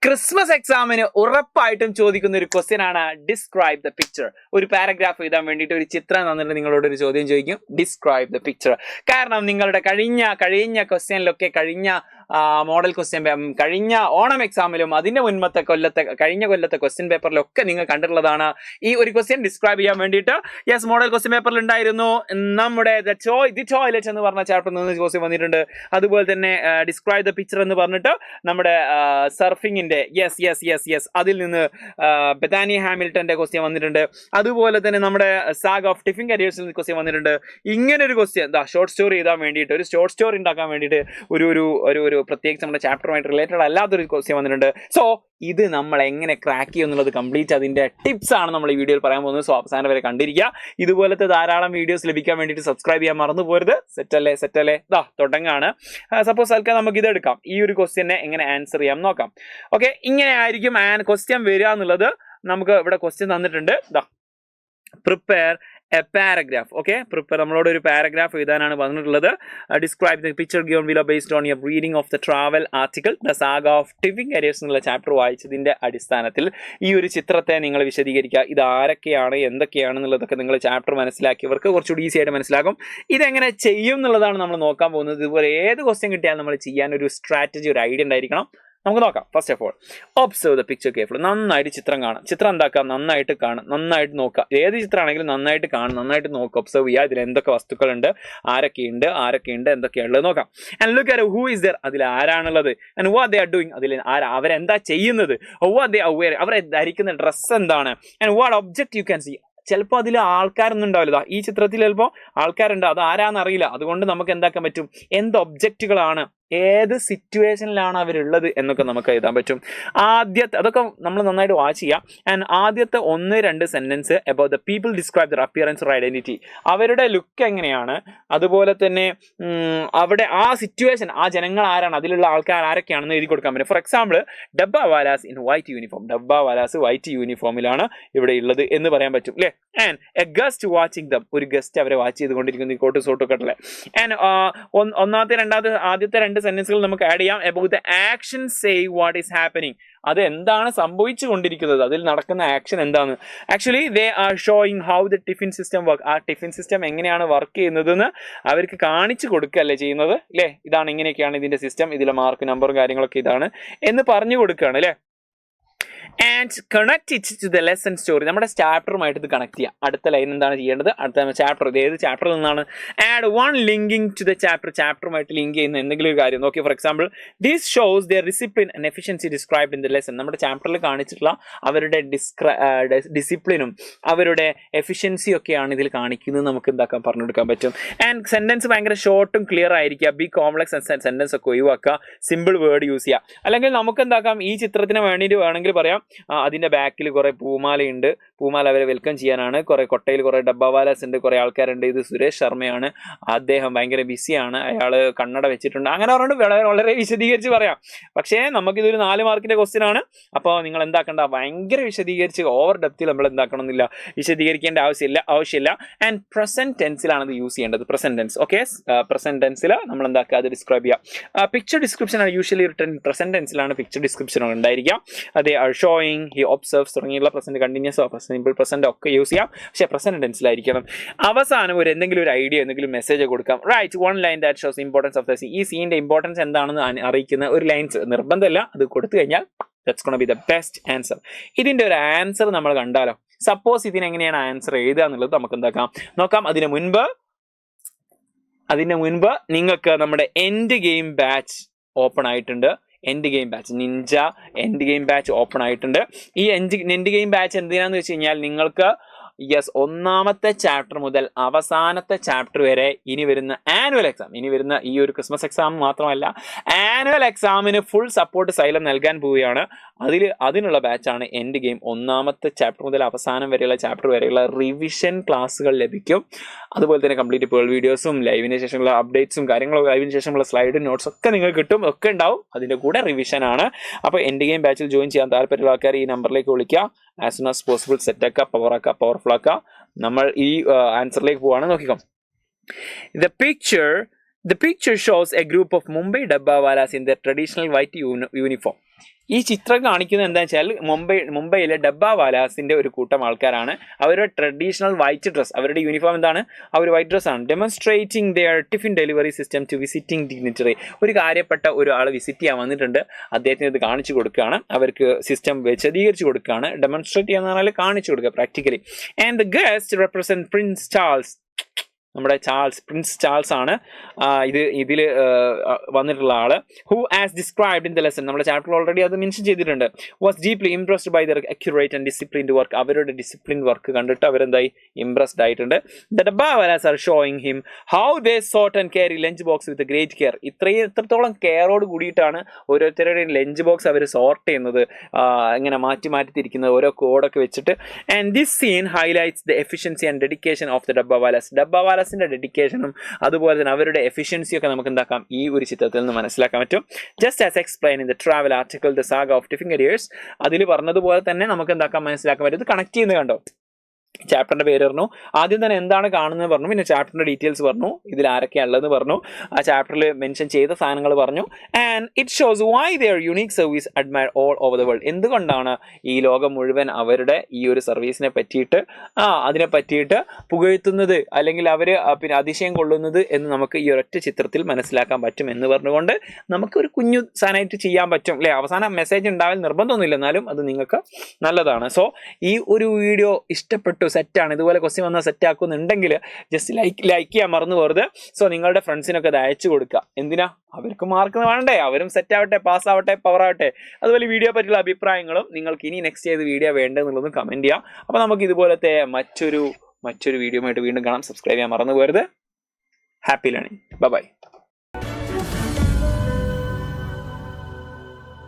Christmas എക്സാമിന് ഉറപ്പായിട്ടും ചോദിക്കുന്ന ഒരു ക്വസ്റ്റ്യൻ ആണ് ഡിസ്ക്രൈബ് ദ പിക്ചർ. ഒരു പാരഗ്രാഫ് എഴുതാൻ വേണ്ടിയിട്ട് ഒരു ചിത്രം തന്നിട്ട് നിങ്ങളോട് ഒരു ചോദ്യം ചോദിക്കും, ഡിസ്ക്രൈബ് ദ പിക്ചർ. കാരണം നിങ്ങളുടെ കഴിഞ്ഞ ക്വസ്റ്റ്യനിലൊക്കെ മോഡൽ ക്വസ്റ്റ്യൻ കഴിഞ്ഞ ഓണം എക്സാമിലും അതിന്റെ കഴിഞ്ഞ കൊല്ലത്തെ ക്വസ്റ്റ്യൻ പേപ്പറിലൊക്കെ നിങ്ങൾ കണ്ടിട്ടുള്ളതാണ് ഈ ഒരു ക്വസ്റ്റ്യൻ ഡിസ്ക്രൈബ് ചെയ്യാൻ വേണ്ടിയിട്ട്. യെസ്, മോഡൽ ക്വസ്റ്റ്യൻ പേപ്പറിൽ ഉണ്ടായിരുന്നു. നമ്മുടെ ദി ടോയ്ലറ്റ് എന്ന് പറഞ്ഞ ചാപ്റ്ററിൽ നിന്ന് ക്വസ്റ്റ്യൻ വന്നിട്ടുണ്ട്. അതുപോലെ തന്നെ ഡിസ്ക്രൈബ് ദ പിക്ചർ എന്ന് പറഞ്ഞിട്ട് നമ്മുടെ സർഫിങ്ങിന്റെ യെസ് അതിൽ നിന്ന് ബെതാനി ഹാമിൽട്ടന്റെ ക്വസ്റ്റ്യൻ വന്നിട്ടുണ്ട്. അതുപോലെ തന്നെ നമ്മുടെ സാഗ് ഓഫ് ടിഫിൻ കരിയേഴ്സിൽ നിന്ന് ക്വസ്റ്റ്യൻ വന്നിട്ടുണ്ട്. ഇങ്ങനെ ഒരു ക്വസ്റ്റ്യൻ ഷോർട്ട് സ്റ്റോറി എഴുതാൻ വേണ്ടിയിട്ട്, ഒരു ഷോർട്ട് സ്റ്റോറി ഉണ്ടാക്കാൻ വേണ്ടിയിട്ട് ഒരു പ്രത്യേകിച്ച് നമ്മുടെ ചാപ്റ്ററുമായിട്ട് റിലേറ്റഡ് അല്ലാത്തൊരു ക്വസ്റ്റ്യൻ വന്നിട്ടുണ്ട്. സോ ഇത് നമ്മൾ എങ്ങനെ ക്രാക്ക് ചെയ്യും എന്നുള്ളത് കംപ്ലീറ്റ് അതിന്റെ ടിപ്സ് ആണ് നമ്മൾ ഈ വീഡിയോയിൽ പറയാൻ പോകുന്നത്. സോ അവസാനം വരെ കണ്ടിരിക്കുക. ഇതുപോലത്തെ ധാരാളം വീഡിയോസ് ലഭിക്കാൻ വേണ്ടിയിട്ട് സബ്സ്ക്രൈബ് ചെയ്യാൻ മറന്നു പോരുത്. സെറ്റല്ലേ തുടങ്ങാണ്. സപ്പോസ് ആൾക്കാർ നമുക്ക് ഇത് എടുക്കാം. ഈ ഒരു ക്വസ്റ്റ്യനെ എങ്ങനെ ആൻസർ ചെയ്യാം നോക്കാം. ഓക്കെ, ഇങ്ങനെ ആയിരിക്കും ക്വസ്റ്റ്യൻ വരിക എന്നുള്ളത്. നമുക്ക് ഇവിടെ ക്വസ്റ്റ്യൻ തന്നിട്ടുണ്ട്. Prepare A paragraph. ഓക്കെ, നമ്മളോട് ഒരു പാരഗ്രാഫ് എഴുതാനാണ് പറഞ്ഞിട്ടുള്ളത്. Describe the picture given below based on your reading of the travel article the saga of tiffin careers എന്നുള്ള ചാപ്റ്റർ വായിച്ചതിന്റെ അടിസ്ഥാനത്തിൽ ഈ ഒരു ചിത്രത്തെ നിങ്ങൾ വിശദീകരിക്കുക. ഇത് ആരൊക്കെയാണ്, എന്തൊക്കെയാണെന്നുള്ളതൊക്കെ നിങ്ങൾ ചാപ്റ്റർ മനസ്സിലാക്കിയവർക്ക് കുറച്ചുകൂടി ഈസി ആയിട്ട് മനസ്സിലാകും. ഇതെങ്ങനെ ചെയ്യും എന്നുള്ളതാണ് നമ്മൾ നോക്കാൻ പോകുന്നത്. ഇതുപോലെ ഏത് ക്വസ്റ്റ്യൻ കിട്ടിയാലും നമ്മൾ ചെയ്യാൻ ഒരു സ്ട്രാറ്റജി, ഒരു ഐഡിയ ഉണ്ടായിരിക്കണം. നമുക്ക് നോക്കാം. First of all observe the picture careful. നന്നായിട്ട് ചിത്രം കാണാം. ചിത്രം എന്താക്കാം, നന്നായിട്ട് കാണും, നന്നായിട്ട് നോക്കുക. ഏത് ചിത്രമാണെങ്കിലും നന്നായിട്ട് കാണും, നന്നായിട്ട് നോക്കുക, ഒബ്സർവ് ചെയ്യുക. ഇതിൽ എന്തൊക്കെ വസ്തുക്കളുണ്ട്, ആരൊക്കെയുണ്ട്, എന്തൊക്കെയുള്ളത് നോക്കാം. And look at who is there. അതിൽ ആരാണുള്ളത്. And what they are doing. അതിൽ അവരെന്താ ചെയ്യുന്നത്. What they are wearing. അവർ ധരിക്കുന്ന ഡ്രസ്സ് എന്താണ്. And what object you can see. ചിലപ്പോൾ അതിൽ ആൾക്കാരൊന്നും ഉണ്ടാവില്ല. ഈ ചിത്രത്തിൽ ചിലപ്പോൾ ആൾക്കാരുണ്ട്, അത് ആരാന്നറിയില്ല. അതുകൊണ്ട് നമുക്ക് എന്താക്കാൻ പറ്റും, എന്ത് ഒബ്ജക്റ്റുകളാണ്, ഏത് സിറ്റുവേഷനിലാണ് അവരുള്ളത് എന്നൊക്കെ നമുക്ക് എഴുതാൻ പറ്റും. അതൊക്കെ നമ്മൾ നന്നായിട്ട് വാച്ച് ചെയ്യാം. ആൻഡ് ആദ്യത്തെ 1-2 sentence about the people describe there appearance or identity. അവരുടെ ലുക്ക് എങ്ങനെയാണ്, അതുപോലെ തന്നെ അവിടെ ആ സിറ്റുവേഷൻ, ആ ജനങ്ങൾ ആരാണ്, അതിലുള്ള ആൾക്കാർ ആരൊക്കെയാണെന്ന് എഴുതി കൊടുക്കാൻ പറ്റും. For example, dabbawalas in white uniform. Dabbawalas white യൂണിഫോമിലാണ് ഇവിടെ ഉള്ളത് എന്ന് പറയാൻ പറ്റും അല്ലേ. And a guest watching them. ഒരു ഗസ്റ്റ് അവരെ വാച്ച് ചെയ്തുകൊണ്ടിരിക്കുന്നു, കോട്ട് സോട്ടൊക്കെ അല്ലേ. ആൻഡ് ആദ്യത്തെ 2 സെന്റൻസുകൾ നമുക്ക് ആഡ് ചെയ്യാം. About the action say what is happening. അത് എന്താണ് സംഭവിച്ചു കൊണ്ടിരിക്കുന്നത്, അതിൽ നടക്കുന്ന ആക്ഷൻ എന്താണ്. Actually they are showing how the tiffin system work. ആ ടിഫിൻ സിസ്റ്റം എങ്ങനെയാണ് വർക്ക് ചെയ്യുന്നതെന്ന് അവർക്ക് കാണിച്ചു കൊടുക്കുകയല്ലേ ചെയ്യുന്നത് അല്ലേ. ഇതാണ്, ഇങ്ങനെയൊക്കെയാണ് ഇതിന്റെ സിസ്റ്റം, ഇതിലെ മാർക്ക് നമ്പറും കാര്യങ്ങളൊക്കെ ഇതാണ് എന്ന് പറഞ്ഞു കൊടുക്കുകയാണ് അല്ലേ. And connect it to the lesson story. നമ്മുടെ ചാപ്റ്ററുമായിട്ട് ഇത് കണക്ട് ചെയ്യാം. അടുത്ത ലൈൻ എന്താണ് ചെയ്യേണ്ടത്, അടുത്ത ചാപ്റ്റർ, ഇത് ഏത് ചാപ്റ്ററിൽ നിന്നാണ്. Add one linking to the ചാപ്റ്ററുമായിട്ട് ലിങ്ക് ചെയ്യുന്ന എന്തെങ്കിലും ഒരു കാര്യം. Okay, for example, this shows their discipline and efficiency described in the lesson. നമ്മുടെ ചാപ്റ്ററിൽ കാണിച്ചിട്ടുള്ള അവരുടെ ഡിസിപ്ലിനും അവരുടെ എഫിഷ്യൻസിയും ഒക്കെയാണ് ഇതിൽ കാണിക്കുന്നത്. നമുക്ക് എന്താക്കാൻ പറഞ്ഞു കൊടുക്കാൻ പറ്റും. ആൻഡ് സെന്റൻസ് ഭയങ്കര ഷോർട്ടും ക്ലിയർ ആയിരിക്കുക. ബി കോംപ്ലക്സ് സെന്റൻസ് ഒക്കെ ഒഴിവാക്കുക. സിമ്പിൾ വേർഡ് യൂസ് ചെയ്യുക. അല്ലെങ്കിൽ നമുക്ക് എന്താക്കാം, ഈ ചിത്രത്തിന് വേണമെങ്കിൽ പറയാം, അതിന്റെ ബാക്കിൽ കുറെ പൂമാലയുണ്ട്. പൂമാല അവരെ വെൽക്കം ചെയ്യാനാണ്. കുറെ കൊട്ടയിൽ കുറെ ഡബ്ബാവാലാസ് ഉണ്ട്, കുറെ ആൾക്കാരുണ്ട്. ഇത് സുരേഷ് ശർമ്മയാണ്, അദ്ദേഹം ഭയങ്കര ബിസിയാണ്, അയാള് കണ്ണട വെച്ചിട്ടുണ്ട്. അങ്ങനെ പറഞ്ഞിട്ട് വളരെ വിശദീകരിച്ച് പറയാം. പക്ഷേ നമുക്കിതൊരു 4 മാർക്കിന്റെ ക്വസ്റ്റ്യൻ ആണ്. അപ്പോൾ നിങ്ങൾ എന്താക്കണ്ട, ഭയങ്കര വിശദീകരിച്ച് ഓവർ ഡെപ്തിൽ നമ്മൾ എന്താക്കണമെന്നില്ല, വിശദീകരിക്കേണ്ട ആവശ്യമില്ല. ആൻഡ് പ്രസന്റ് ടെൻസിലാണ് ഇത് യൂസ് ചെയ്യേണ്ടത്. Present tense. ഓക്കെ, പ്രസന്റ് ടെൻസിൽ നമ്മൾ എന്താക്കുക, അത് ഡിസ്ക്രൈബ് ചെയ്യുക. പിക്ചർ ഡിസ്ക്രിപ്ഷൻ ആണ് യൂഷ്വലി റിട്ടൺ. പ്രസന്റ് ടെൻസിലാണ് പിക്ചർ ഡിസ്ക്രിപ്ഷൻ ഉണ്ടായിരിക്കുക. അതേ ഷോയിങ്, ഹി ഒബ്സർവ്സ് തുടങ്ങിയുള്ള പ്രസന്റ് കണ്ടിന്യൂസ്, സിമ്പിൾ പ്രസന്റ് ഒക്കെ യൂസ് ചെയ്യാം. പക്ഷേ പ്രസന്റ് ടെൻസിലായിരിക്കണം. അവസാനം എന്തെങ്കിലും ഒരു ഐഡിയ, എന്തെങ്കിലും മെസ്സേജ് കൊടുക്കാം. Write one line that shows importance of the scene. ഈ സീനിന്റെ ഇമ്പോർട്ടൻസ് എന്താണെന്ന് അറിയിക്കുന്ന ഒരു ലൈൻസ് നിർബന്ധമല്ല. അത് കൊടുത്തു കഴിഞ്ഞാൽ that's gonna B the best answer. ഇതിന്റെ ഒരു ആൻസർ നമ്മൾ കണ്ടാലോ. സപ്പോസ് ഇതിനെങ്ങനെയാണ് ആൻസർ എഴുതുക എന്നുള്ളത് നമുക്ക് എന്താക്കാം നോക്കാം. അതിന് മുൻപ് നിങ്ങൾക്ക് നമ്മുടെ എൻഡ് ഗെയിം ബാച്ച് ഓപ്പൺ ആയിട്ടുണ്ട്. End game batch, Ninja end game batch open ആയിട്ടുണ്ട്. ഈ എൻഡ് ഗെയിം ബാച്ച് എന്തിനാന്ന് വെച്ച് കഴിഞ്ഞാൽ നിങ്ങൾക്ക് ഒന്നാമത്തെ ചാപ്റ്റർ മുതൽ അവസാനത്തെ ചാപ്റ്റർ വരെ ഇനി വരുന്ന ആനുവൽ എക്സാം, ഇനി വരുന്ന ഈ ഒരു ക്രിസ്മസ് എക്സാം മാത്രമല്ല, ആനുവൽ എക്സാമിന് ഫുൾ സപ്പോർട്ട് സൈലം നൽകാൻ പോവുകയാണ്. അതിനുള്ള ബാച്ചാണ് എൻഡ് ഗെയിം. ഒന്നാമത്തെ ചാപ്റ്റർ മുതൽ അവസാനം വരെയുള്ള ചാപ്റ്റർ വരെയുള്ള റിവിഷൻ ക്ലാസ്സുകൾ ലഭിക്കും. അതുപോലെ തന്നെ കംപ്ലീറ്റ് പേൾ വീഡിയോസും ലൈവിന് ശേഷമുള്ള അപ്ഡേറ്റ്സും കാര്യങ്ങളൊക്കെ, ലൈവിന് ശേഷമുള്ള സ്ലൈഡ് നോട്ട്സ് ഒക്കെ നിങ്ങൾക്ക് കിട്ടും, ഒക്കെ ഉണ്ടാവും. അതിൻ്റെ കൂടെ റിവിഷൻ ആണ്. അപ്പോൾ എൻഡ് ഗെയിം ബാച്ചിൽ ജോയിൻ ചെയ്യാൻ താല്പര്യമുള്ള ആൾക്കാർ ഈ നമ്പറിലേക്ക് വിളിക്കുക. ആസ് സൂൺ ആസ് പോസിബിൾ സെറ്റാക്കുക, പവർഫുൾ ആക്കുക. നമ്മൾ ഈ ആൻസറിലേക്ക് പോവാണ്. നോക്കിക്കോ. The picture shows a group of Mumbai Dabbawalas in their traditional white uniform. ഈ ചിത്രം കാണിക്കുന്നത് എന്താ വെച്ചാൽ മുംബൈയിലെ ഡബ്ബാവാലാസിന്റെ ഒരു കൂട്ടം ആൾക്കാരാണ്. അവരുടെ ട്രഡീഷണൽ വൈറ്റ് ഡ്രസ്, അവരുടെ യൂണിഫോം എന്താണ്, അവർ വൈറ്റ് ഡ്രസ് ആണ്. Demonstrating their tiffin delivery system to visiting dignitary. ഒരു കാര്യപ്പെട്ട ഒരാൾ വിസിറ്റ് ചെയ്യാൻ വന്നിട്ടുണ്ട്, അദ്ദേഹത്തിന് ഇത് കാണിച്ചു കൊടുക്കുകയാണ്, അവർക്ക് സിസ്റ്റം വിശദീകരിച്ച് കൊടുക്കുകയാണ്. ഡെമോൺസ്ട്രേറ്റ് ചെയ്യാന്ന് പറഞ്ഞാൽ കാണിച്ചു കൊടുക്കുക practically. And the guest represent Prince Charles, നമ്മുടെ പ്രിൻസ് ചാൾസ് ആണ് ഇതിൽ വന്നിട്ടുള്ള ആള്. Who as described in the lesson, നമ്മുടെ ചാപ്റ്ററിൽ ഓൾറെഡി അത് മെൻഷൻ ചെയ്തിട്ടുണ്ട്. Was deeply impressed by their accurate and disciplined work. അവരുടെ ഡിസിപ്ലിൻ വർക്ക് കണ്ടിട്ട് അവരെന്തായി ഇംപ്രസ്ഡ് ആയിട്ടുണ്ട്. The dabbawalas are showing him how they sort and carry lunch box with great care. എത്രത്തോളം കെയറോട് കൂടിയിട്ടാണ് ഓരോരുത്തരുടെയും ലഞ്ച് ബോക്സ് അവർ സോർട്ട് ചെയ്യുന്നത്, ഇങ്ങനെ മാറ്റി തിരിക്കുന്നത്, ഓരോ കോഡൊക്കെ വെച്ചിട്ട്. And this scene highlights the efficiency and dedication of the dabbawalas. ഡെഡിക്കേഷനും അതുപോലെ തന്നെ അവരുടെ എഫിഷ്യൻസിയും ഒക്കെ നമുക്ക് എന്താക്കാം, ഈ ഒരു ചിത്രത്തിൽ നിന്ന് മനസ്സിലാക്കാൻ പറ്റും. Just as explain in the travel article the saga of tiffin careers, അതിൽ പറഞ്ഞതുപോലെ തന്നെ നമുക്ക് എന്താക്കാൻ മനസ്സിലാക്കാൻ പറ്റും. ഇത് കണക്ട് ചെയ്യുന്നത് കണ്ടോ, ചാപ്റ്ററിന്റെ പേര് പറഞ്ഞു, ആദ്യം തന്നെ എന്താണ് കാണുന്നത് പറഞ്ഞു, പിന്നെ ചാപ്റ്ററിന്റെ ഡീറ്റെയിൽസ് പറഞ്ഞു, ഇതിൽ ആരൊക്കെയാണുള്ളതെന്ന് പറഞ്ഞു, ആ ചാപ്റ്ററിൽ മെൻഷൻ ചെയ്ത സാധനങ്ങൾ പറഞ്ഞു. And it shows why their unique service admire all over the world. എന്തുകൊണ്ടാണ് ഈ ലോകം മുഴുവൻ അവരുടെ ഈ ഒരു സർവീസിനെ പറ്റിയിട്ട് അതിനെ പറ്റിയിട്ട് പുകഴ്ത്തുന്നത്, അല്ലെങ്കിൽ അവർ പിന്നെ അതിശയം കൊള്ളുന്നത് എന്ന് നമുക്ക് ഈ ഒരൊറ്റ ചിത്രത്തിൽ മനസ്സിലാക്കാൻ പറ്റും എന്ന് പറഞ്ഞുകൊണ്ട് നമുക്ക് ഒരു കുഞ്ഞു സാധനമായിട്ട് ചെയ്യാൻ പറ്റും അല്ലേ. അവസാനം മെസ്സേജ് ഉണ്ടാവാൻ നിർബന്ധമൊന്നുമില്ല, എന്നാലും അത് നിങ്ങൾക്ക് നല്ലതാണ്. സോ ഈ ഒരു വീഡിയോ ഇഷ്ടപ്പെട്ടു, സെറ്റാണ്, ഇതുപോലെ ക്വസ്റ്റ്യൻ വന്നാൽ സെറ്റ് ആക്കുന്നുണ്ടെങ്കിൽ ജസ്റ്റ് ലൈക്ക് ചെയ്യാൻ മറന്നു പോകരുത്. സോ നിങ്ങളുടെ ഫ്രണ്ട്സിനൊക്കെ അത് അയച്ചു കൊടുക്കുക. എന്തിനാ, അവർക്ക് മാർക്ക് വേണ്ടേ, അവരും സെറ്റ് ആവട്ടെ, പാസ് ആവട്ടെ, പവർ ആവട്ടെ. അതുപോലെ വീഡിയോ പറ്റിയുള്ള അഭിപ്രായങ്ങളും നിങ്ങൾക്ക് ഇനി നെക്സ്റ്റ് ഏത് വീഡിയോ വേണ്ടതെന്നുള്ളതും കമന്റ് ചെയ്യാം. അപ്പോൾ നമുക്ക് ഇതുപോലത്തെ മറ്റൊരു വീഡിയോ ആയിട്ട് വീണ്ടും കാണാം. സബ്സ്ക്രൈബ് ചെയ്യാൻ മറന്നു പോകരുത്. Happy learning. ബൈ.